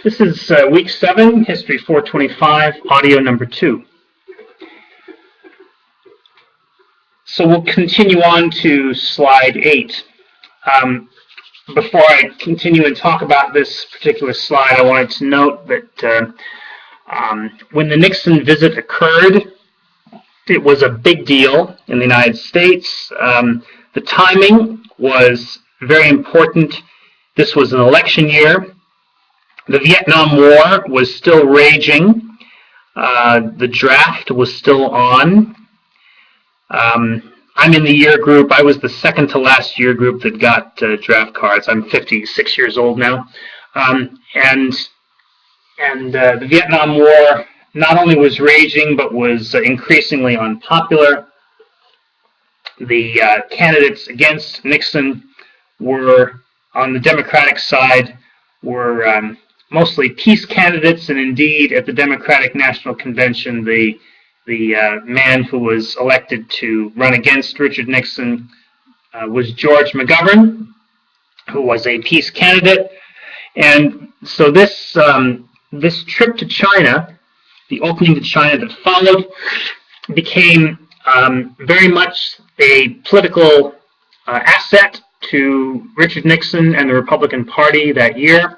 This is week 7, History 425, audio number 2. So we'll continue on to slide 8. Before I continue and talk about this particular slide, I wanted to note that when the Nixon visit occurred, it was a big deal in the United States. The timing was very important. This was an election year. The Vietnam War was still raging. The draft was still on. I'm in the year group. I was the second to last year group that got draft cards. I'm 56 years old now. And the Vietnam War not only was raging, but was increasingly unpopular. The candidates against Nixon were, on the Democratic side, were mostly peace candidates, and indeed at the Democratic National Convention, the man who was elected to run against Richard Nixon was George McGovern, who was a peace candidate. And so this trip to China, the opening to China that followed, became very much a political asset to Richard Nixon and the Republican Party that year,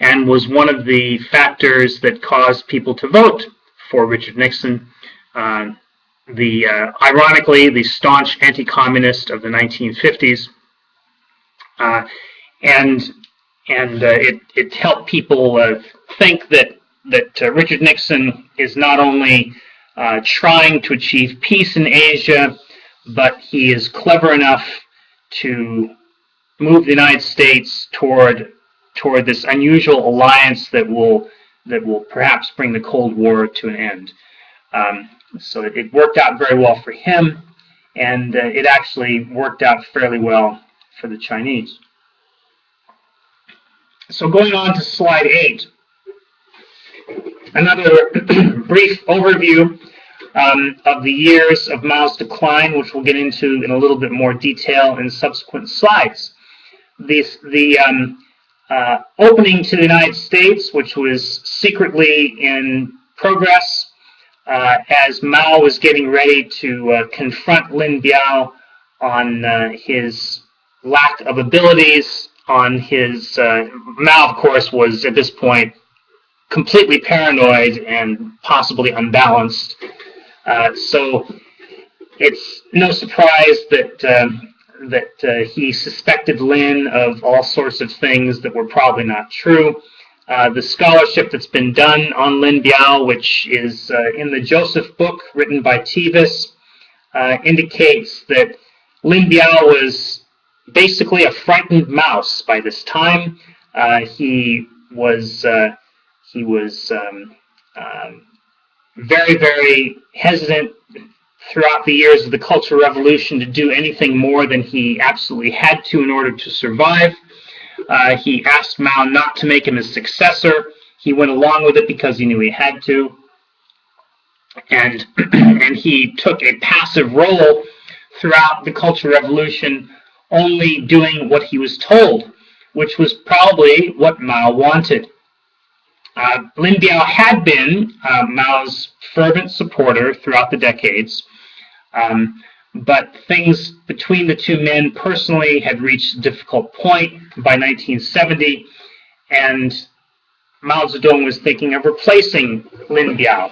and was one of the factors that caused people to vote for Richard Nixon. Ironically, the staunch anti-communist of the 1950s, and it helped people think that Richard Nixon is not only trying to achieve peace in Asia, but he is clever enough to move the United States toward this unusual alliance that will perhaps bring the Cold War to an end. So it worked out very well for him, and it actually worked out fairly well for the Chinese. So going on to slide 8, another brief overview of the years of Mao's decline, which we'll get into in a little bit more detail in subsequent slides. The opening to the United States, which was secretly in progress as Mao was getting ready to confront Lin Biao on his lack of abilities, on his... Mao, of course, was at this point completely paranoid and possibly unbalanced. So it's no surprise that he suspected Lin of all sorts of things that were probably not true. The scholarship that's been done on Lin Biao, which is in the Joseph book written by Tevis, indicates that Lin Biao was basically a frightened mouse by this time. He was very, very hesitant throughout the years of the Cultural Revolution to do anything more than he absolutely had to in order to survive. He asked Mao not to make him his successor. He went along with it because he knew he had to. And he took a passive role throughout the Cultural Revolution, only doing what he was told, which was probably what Mao wanted. Lin Biao had been Mao's fervent supporter throughout the decades, but things between the two men personally had reached a difficult point by 1970, and Mao Zedong was thinking of replacing Lin Biao.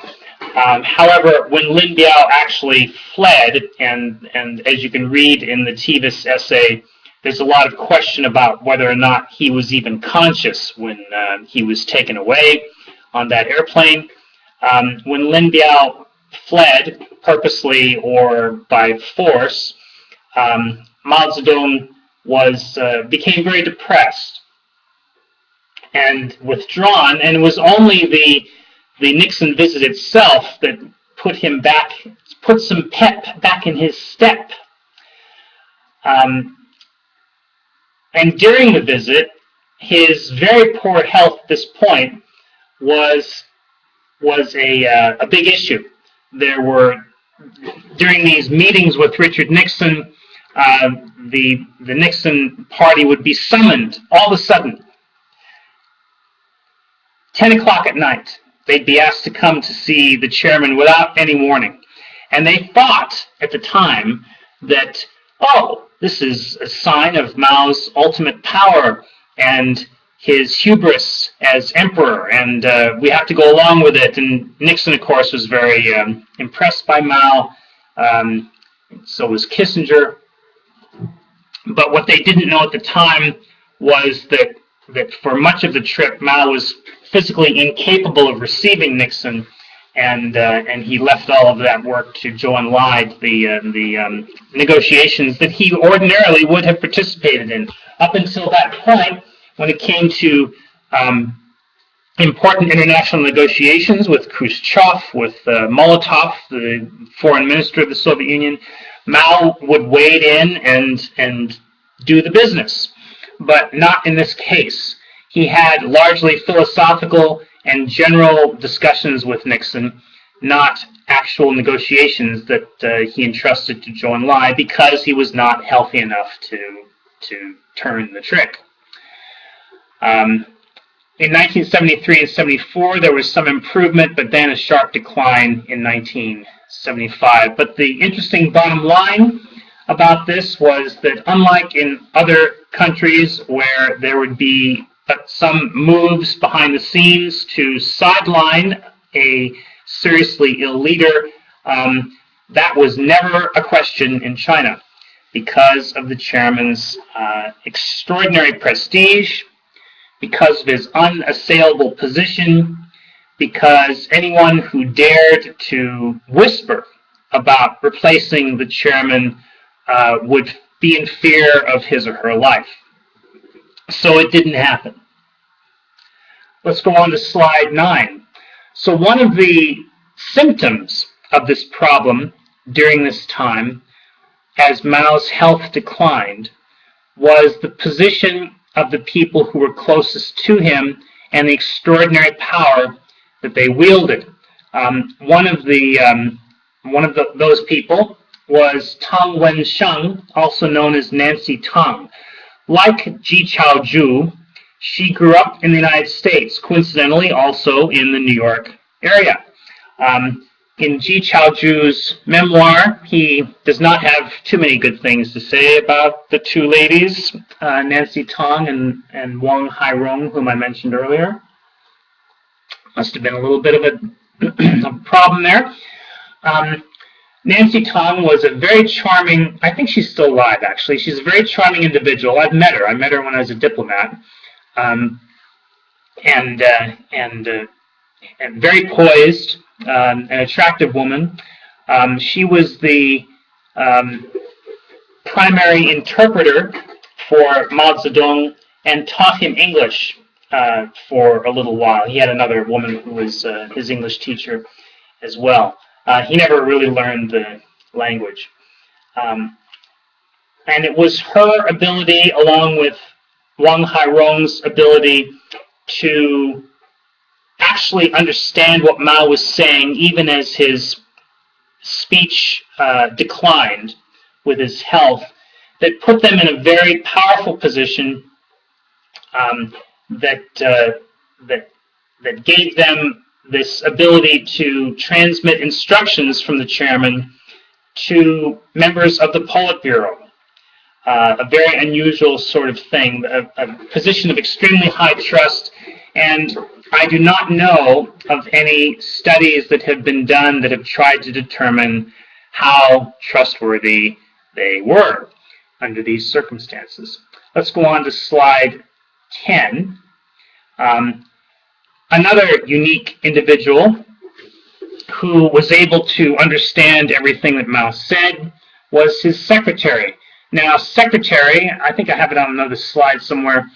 However, when Lin Biao actually fled, and as you can read in the Tevis essay, there's a lot of question about whether or not he was even conscious when he was taken away on that airplane. When Lin Biao fled, purposely or by force, Mao Zedong became very depressed and withdrawn, and it was only the Nixon visit itself that put some pep back in his step. And during the visit, his very poor health at this point was a big issue. There were, during these meetings with Richard Nixon, the Nixon party would be summoned all of a sudden 10 o'clock at night, they'd be asked to come to see the chairman without any warning. And they thought at the time that, oh, this is a sign of Mao's ultimate power and his hubris as emperor, and we have to go along with it. And Nixon, of course, was very impressed by Mao. So was Kissinger. But what they didn't know at the time was that for much of the trip, Mao was physically incapable of receiving Nixon, and he left all of that work to Zhou Enlai, the negotiations that he ordinarily would have participated in. Up until that point, when it came to important international negotiations with Khrushchev, with Molotov, the foreign minister of the Soviet Union, Mao would wade in and do the business. But not in this case. He had largely philosophical and general discussions with Nixon, not actual negotiations that he entrusted to Zhou Enlai, because he was not healthy enough to turn the trick. In 1973 and 74, there was some improvement, but then a sharp decline in 1975. But the interesting bottom line about this was that, unlike in other countries where there would be some moves behind the scenes to sideline a seriously ill leader, that was never a question in China because of the chairman's extraordinary prestige, because of his unassailable position, because anyone who dared to whisper about replacing the chairman would be in fear of his or her life. So it didn't happen. Let's go on to slide 9. So one of the symptoms of this problem during this time, as Mao's health declined, was the position of the people who were closest to him and the extraordinary power that they wielded. One of those people was Tang Wensheng, also known as Nancy Tang. Like Ji Chaozhou, she grew up in the United States, coincidentally also in the New York area. In Ji Chaozhou's memoir, he does not have too many good things to say about the two ladies, Nancy Tang and Wang Hairong, whom I mentioned earlier. Must have been a little bit of a problem there. Nancy Tang was a very charming, I think she's still alive actually, she's a very charming individual. I've met her. I met her when I was a diplomat. And very poised, an attractive woman. She was the primary interpreter for Mao Zedong and taught him English for a little while. He had another woman who was his English teacher as well. He never really learned the language. And it was her ability, along with Wang Hairong's ability, to actually understand what Mao was saying, even as his speech declined with his health, that put them in a very powerful position that gave them this ability to transmit instructions from the chairman to members of the Politburo. A very unusual sort of thing, a position of extremely high trust, and I do not know of any studies that have been done that have tried to determine how trustworthy they were under these circumstances. Let's go on to slide 10. Another unique individual who was able to understand everything that Mao said was his secretary. Now, secretary, I think I have it on another slide somewhere.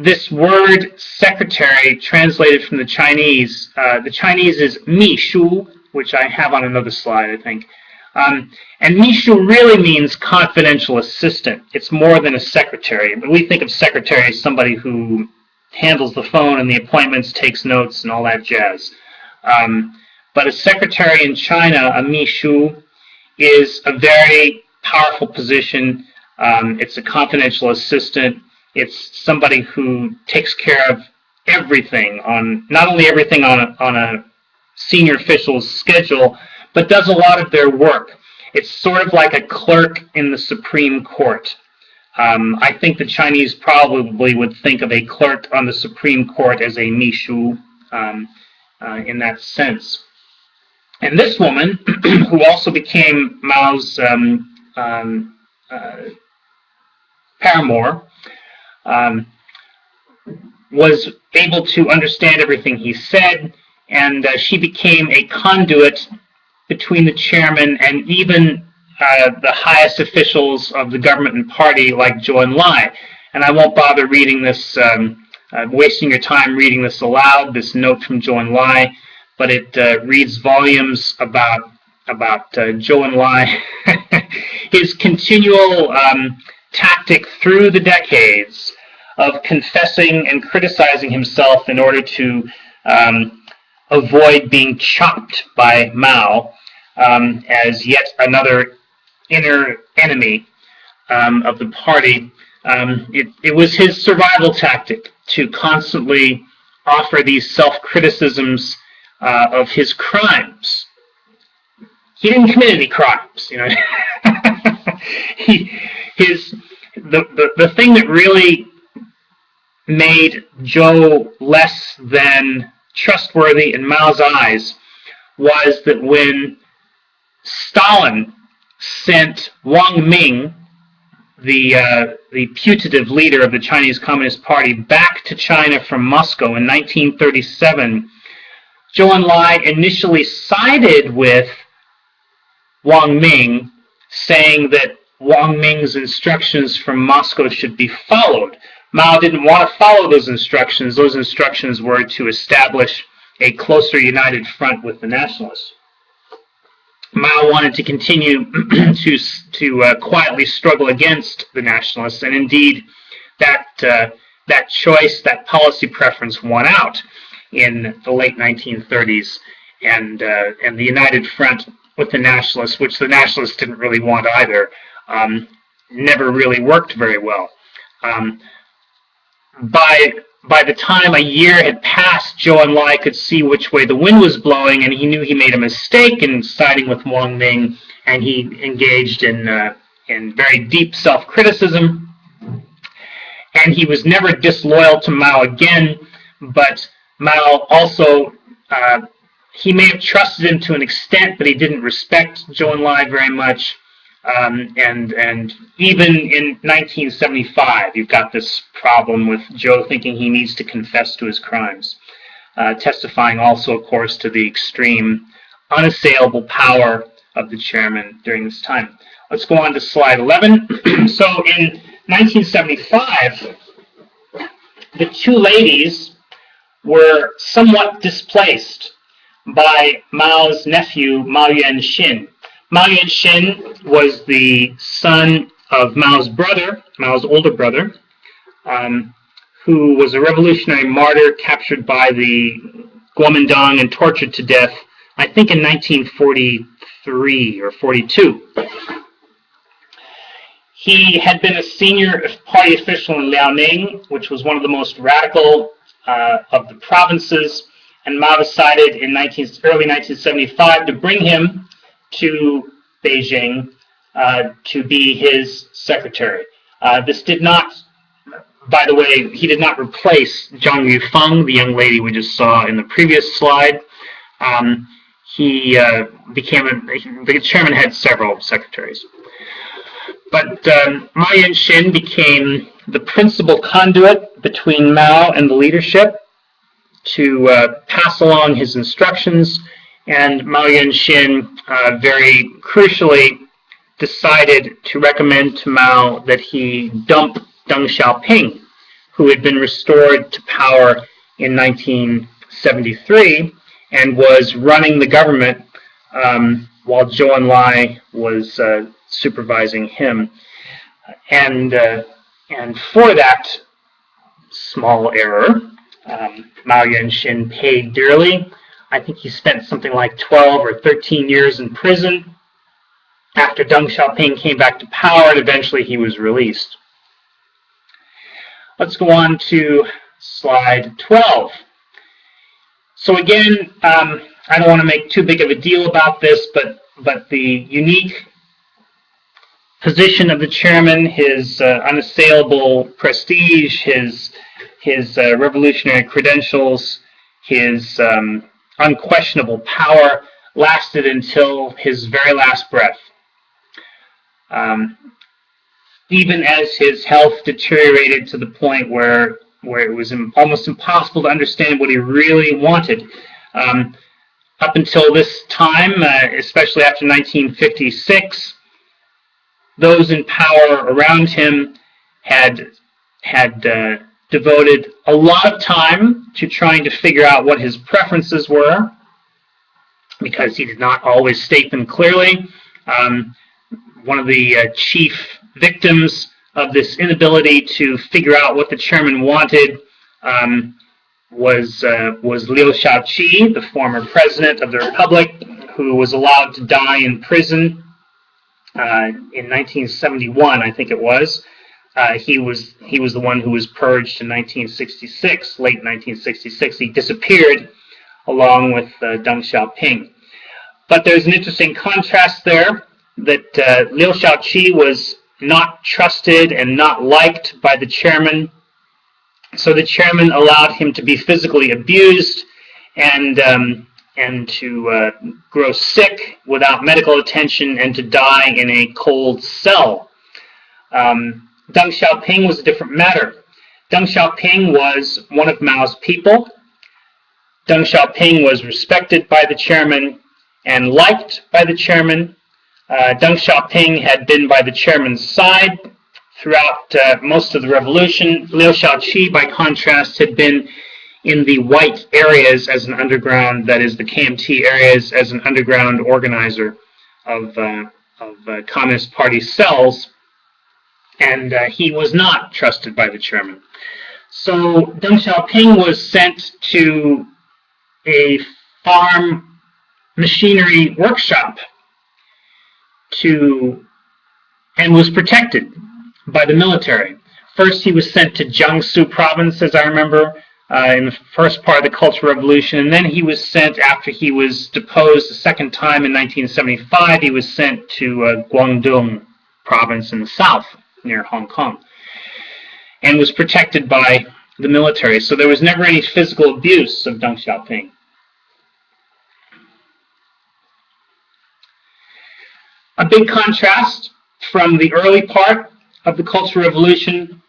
This word secretary, translated from the Chinese is mi shu, which I have on another slide, I think. And mi shu really means confidential assistant. It's more than a secretary. But we think of secretary as somebody who handles the phone and the appointments, takes notes, and all that jazz. But a secretary in China, a mi shu, is a very powerful position. It's a confidential assistant. It's somebody who takes care of everything on, not only everything on a senior official's schedule, but does a lot of their work. It's sort of like a clerk in the Supreme Court. I think the Chinese probably would think of a clerk on the Supreme Court as a mishu in that sense. And this woman, who also became Mao's paramour, was able to understand everything he said, and she became a conduit between the chairman and even the highest officials of the government and party, like Zhou Enlai. And I won't bother reading this, wasting your time reading this aloud, this note from Zhou Enlai, but it reads volumes about Zhou Enlai, his continual tactic through the decades of confessing and criticizing himself in order to avoid being chopped by Mao as yet another inner enemy of the party. It was his survival tactic to constantly offer these self-criticisms of his crimes. He didn't commit any crimes, you know. The thing that really made Zhou less than trustworthy in Mao's eyes was that when Stalin sent Wang Ming, the putative leader of the Chinese Communist Party, back to China from Moscow in 1937, Zhou Enlai initially sided with Wang Ming, saying that Wang Ming's instructions from Moscow should be followed. Mao didn't want to follow those instructions. Those instructions were to establish a closer united front with the nationalists. Mao wanted to continue to quietly struggle against the nationalists, and indeed that choice, that policy preference won out in the late 1930s, and the united front with the nationalists, which the nationalists didn't really want either, never really worked very well. By the time a year had passed, Zhou Enlai could see which way the wind was blowing, and he knew he made a mistake in siding with Wang Ming, and he engaged in very deep self-criticism. And he was never disloyal to Mao again, but Mao also, he may have trusted him to an extent, but he didn't respect Zhou Enlai very much. And even in 1975, you've got this problem with Zhou thinking he needs to confess to his crimes, testifying also, of course, to the extreme, unassailable power of the chairman during this time. Let's go on to slide 11. So in 1975, the two ladies were somewhat displaced by Mao's nephew, Mao Yuanxin. Mao Yuanxin was the son of Mao's brother, Mao's older brother, who was a revolutionary martyr captured by the Kuomintang and tortured to death, I think in 1943 or 42. He had been a senior party official in Liaoning, which was one of the most radical of the provinces, and Mao decided in early 1975 to bring him to Beijing to be his secretary. This did not, by the way, he did not replace Zhang Yufeng, the young lady we just saw in the previous slide. The chairman had several secretaries. But Mao Yuanxin became the principal conduit between Mao and the leadership to pass along his instructions, and Mao Yuanxin very crucially decided to recommend to Mao that he dump Deng Xiaoping, who had been restored to power in 1973 and was running the government while Zhou Enlai was supervising him. And for that small error, Mao Yuanxin paid dearly. I think he spent something like 12 or 13 years in prison after Deng Xiaoping came back to power, and eventually he was released. Let's go on to slide 12. So again, I don't want to make too big of a deal about this, but the unique position of the chairman, his unassailable prestige, his revolutionary credentials, his unquestionable power lasted until his very last breath. Even as his health deteriorated to the point where it was almost impossible to understand what he really wanted. Up until this time, especially after 1956, those in power around him had devoted a lot of time to trying to figure out what his preferences were, because he did not always state them clearly. One of the chief victims of this inability to figure out what the chairman wanted was Liu Shaoqi, the former president of the Republic, who was allowed to die in prison in 1971, I think it was. He was the one who was purged in 1966, late 1966. He disappeared along with Deng Xiaoping. But there's an interesting contrast there, that Liu Shaoqi was not trusted and not liked by the chairman. So the chairman allowed him to be physically abused and to grow sick without medical attention and to die in a cold cell. Deng Xiaoping was a different matter. Deng Xiaoping was one of Mao's people. Deng Xiaoping was respected by the chairman and liked by the chairman. Deng Xiaoping had been by the chairman's side throughout most of the revolution. Liu Shaoqi, by contrast, had been in the white areas as an underground, that is the KMT areas, as an underground organizer of Communist Party cells, and he was not trusted by the chairman. So Deng Xiaoping was sent to a farm machinery workshop and was protected by the military. First, he was sent to Jiangsu province, as I remember, in the first part of the Cultural Revolution, and then he was sent, after he was deposed a second time in 1975, he was sent to Guangdong province in the south, near Hong Kong, and was protected by the military. So there was never any physical abuse of Deng Xiaoping. A big contrast from the early part of the Cultural Revolution,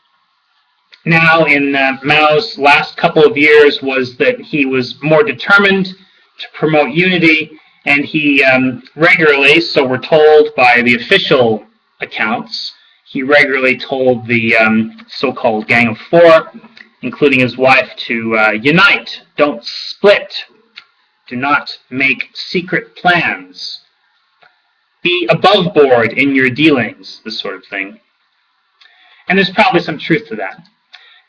now in Mao's last couple of years, was that he was more determined to promote unity, and he regularly, so we're told by the official accounts, he regularly told the so-called Gang of Four, including his wife, to unite, don't split, do not make secret plans, be above board in your dealings, this sort of thing. And there's probably some truth to that.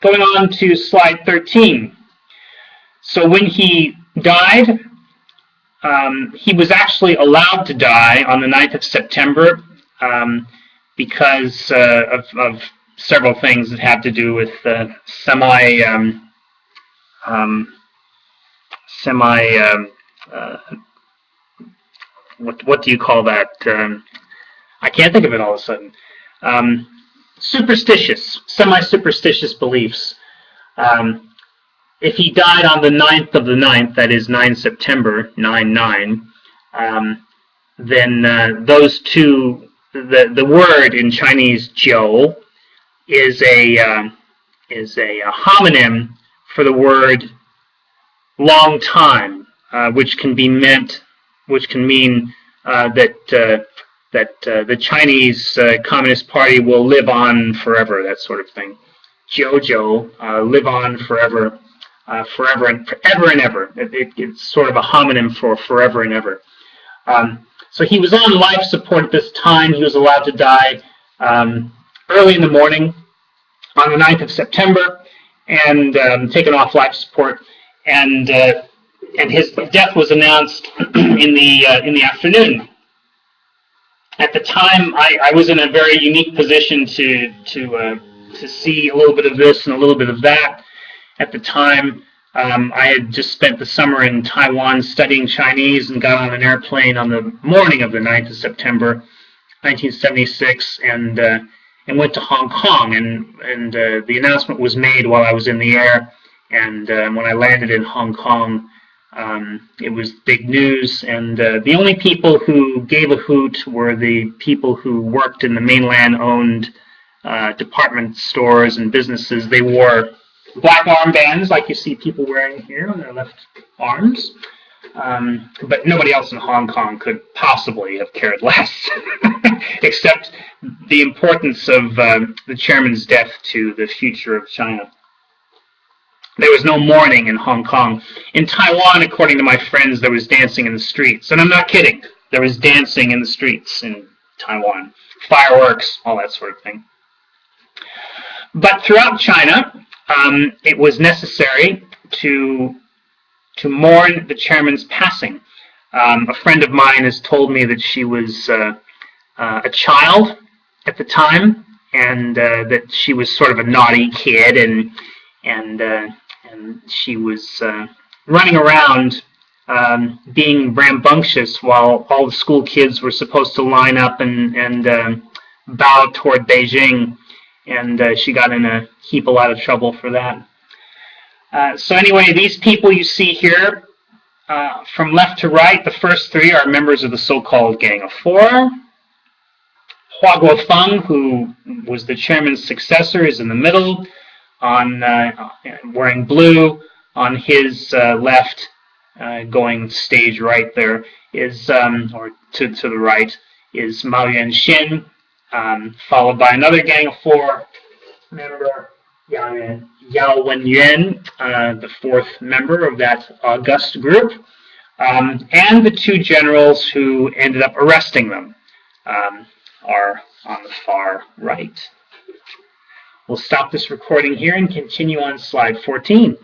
Going on to slide 13. So when he died, he was actually allowed to die on the 9th of September because of several things that had to do with what do you call that? I can't think of it all of a sudden. Semi-superstitious beliefs. If he died on the 9th of the 9th, that is 9 September, 9/9, then those two, the word in Chinese "jiu" is a homonym for the word "long time," which can mean that the Chinese Communist Party will live on forever, that sort of thing. Jiu, live on forever, forever and ever. It's sort of a homonym for forever and ever. So he was on life support at this time. He was allowed to die early in the morning on the 9th of September and taken off life support. And his death was announced in the afternoon. At the time, I was in a very unique position to see a little bit of this and a little bit of that, At the time, I had just spent the summer in Taiwan studying Chinese and got on an airplane on the morning of the 9th of September, 1976, and went to Hong Kong. And the announcement was made while I was in the air. And when I landed in Hong Kong, it was big news. And the only people who gave a hoot were the people who worked in the mainland-owned department stores and businesses. They wore black armbands like you see people wearing here on their left arms. But nobody else in Hong Kong could possibly have cared less, except the importance of the chairman's death to the future of China. There was no mourning in Hong Kong. In Taiwan, according to my friends, there was dancing in the streets. And I'm not kidding. There was dancing in the streets in Taiwan. Fireworks, all that sort of thing. But throughout China, it was necessary to mourn the chairman's passing. A friend of mine has told me that she was a child at the time, and that she was sort of a naughty kid, and she was running around being rambunctious while all the school kids were supposed to line up and bow toward Beijing, and she got in a lot of trouble for that. So anyway, these people you see here, from left to right, the first three are members of the so-called Gang of Four. Hua Guofeng, who was the chairman's successor, is in the middle, wearing blue. On his left, going stage right there, is, or to the right, is Mao Yuanxin, followed by another Gang of Four member, Yao Wenyuan, the fourth member of that august group, and the two generals who ended up arresting them are on the far right. We'll stop this recording here and continue on slide 14.